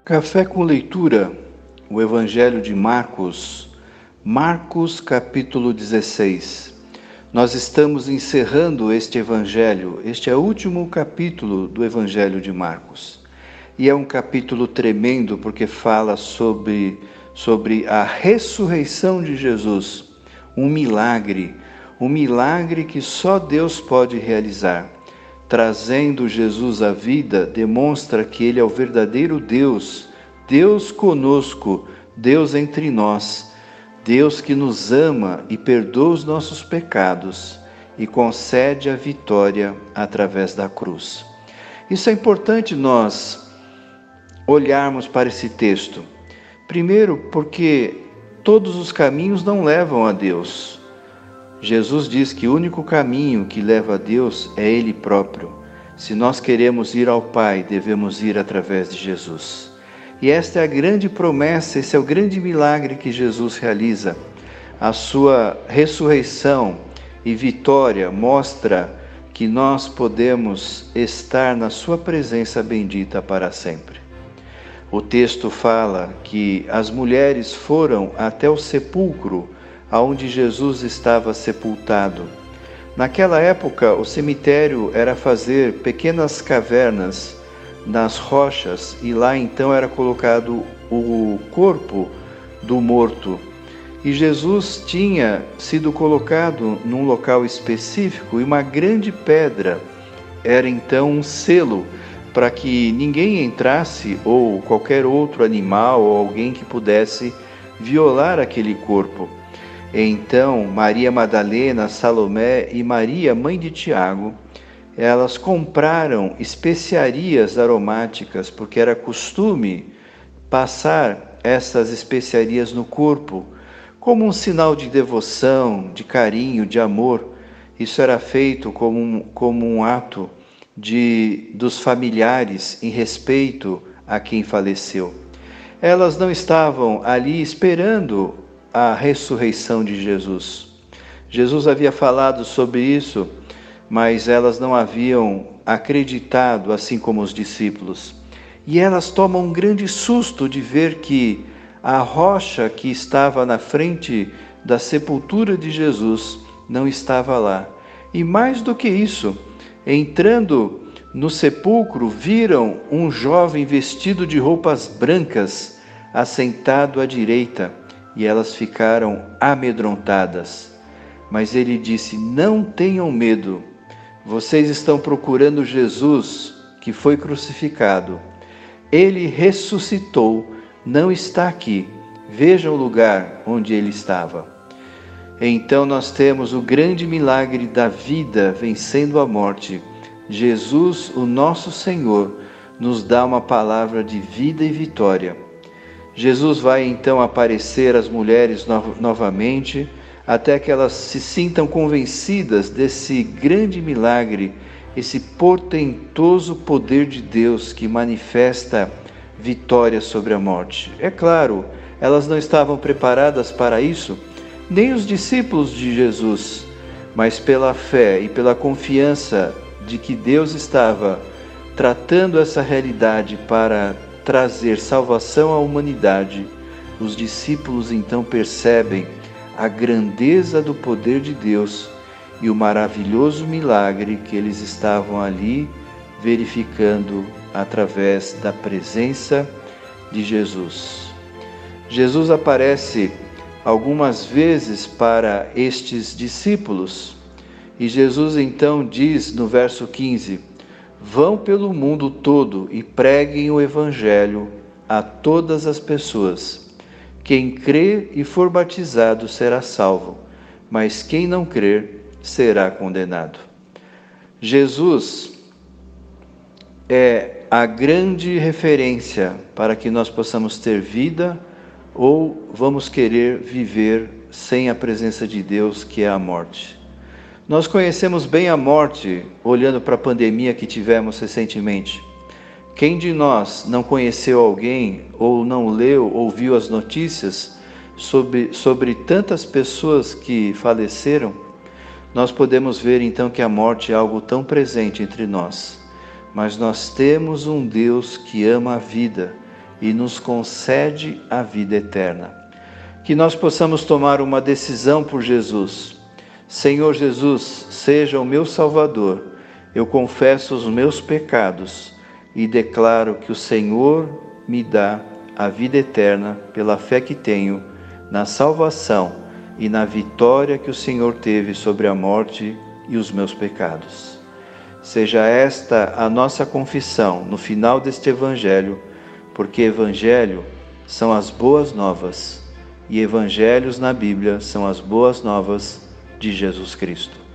Café com leitura, o Evangelho de Marcos, Marcos capítulo 16. Nós estamos encerrando este Evangelho, este é o último capítulo do Evangelho de Marcos. E é um capítulo tremendo porque fala sobre a ressurreição de Jesus, um milagre que só Deus pode realizar. Trazendo Jesus à vida, demonstra que Ele é o verdadeiro Deus, Deus conosco, Deus entre nós, Deus que nos ama e perdoa os nossos pecados e concede a vitória através da cruz. Isso é importante nós olharmos para esse texto. Primeiro, porque todos os caminhos não levam a Deus. Jesus diz que o único caminho que leva a Deus é Ele próprio. Se nós queremos ir ao Pai, devemos ir através de Jesus. E esta é a grande promessa, esse é o grande milagre que Jesus realiza. A sua ressurreição e vitória mostra que nós podemos estar na sua presença bendita para sempre. O texto fala que as mulheres foram até o sepulcro aonde Jesus estava sepultado. Naquela época, o cemitério era fazer pequenas cavernas nas rochas e lá então era colocado o corpo do morto. E Jesus tinha sido colocado num local específico e uma grande pedra era então um selo para que ninguém entrasse ou qualquer outro animal ou alguém que pudesse violar aquele corpo. Então, Maria Madalena, Salomé e Maria, mãe de Tiago, elas compraram especiarias aromáticas, porque era costume passar essas especiarias no corpo, como um sinal de devoção, de carinho, de amor. Isso era feito como um ato dos familiares em respeito a quem faleceu. Elas não estavam ali esperando a ressurreição de Jesus. Jesus havia falado sobre isso, mas elas não haviam acreditado, assim como os discípulos. E elas tomam um grande susto de ver que a rocha que estava na frente da sepultura de Jesus não estava lá. E mais do que isso, entrando no sepulcro, viram um jovem vestido de roupas brancas, assentado à direita. E elas ficaram amedrontadas. Mas ele disse: não tenham medo, vocês estão procurando Jesus, que foi crucificado. Ele ressuscitou, não está aqui. Vejam o lugar onde ele estava. Então nós temos o grande milagre da vida vencendo a morte. Jesus, o nosso Senhor, nos dá uma palavra de vida e vitória. Jesus vai então aparecer às mulheres novamente, até que elas se sintam convencidas desse grande milagre, esse portentoso poder de Deus que manifesta vitória sobre a morte. É claro, elas não estavam preparadas para isso, nem os discípulos de Jesus, mas pela fé e pela confiança de que Deus estava tratando essa realidade para trazer salvação à humanidade, os discípulos então percebem a grandeza do poder de Deus e o maravilhoso milagre que eles estavam ali verificando através da presença de Jesus. Jesus aparece algumas vezes para estes discípulos e Jesus então diz no verso 15: vão pelo mundo todo e preguem o Evangelho a todas as pessoas. Quem crer e for batizado será salvo, mas quem não crer será condenado. Jesus é a grande referência para que nós possamos ter vida ou vamos querer viver sem a presença de Deus, que é a morte. Nós conhecemos bem a morte, olhando para a pandemia que tivemos recentemente. Quem de nós não conheceu alguém, ou não leu, ou viu as notícias sobre tantas pessoas que faleceram? Nós podemos ver então que a morte é algo tão presente entre nós. Mas nós temos um Deus que ama a vida, e nos concede a vida eterna. Que nós possamos tomar uma decisão por Jesus. Senhor Jesus, seja o meu Salvador. Eu confesso os meus pecados e declaro que o Senhor me dá a vida eterna pela fé que tenho na salvação e na vitória que o Senhor teve sobre a morte e os meus pecados. Seja esta a nossa confissão no final deste Evangelho, porque Evangelho são as boas novas e Evangelhos na Bíblia são as boas novas de Jesus Cristo.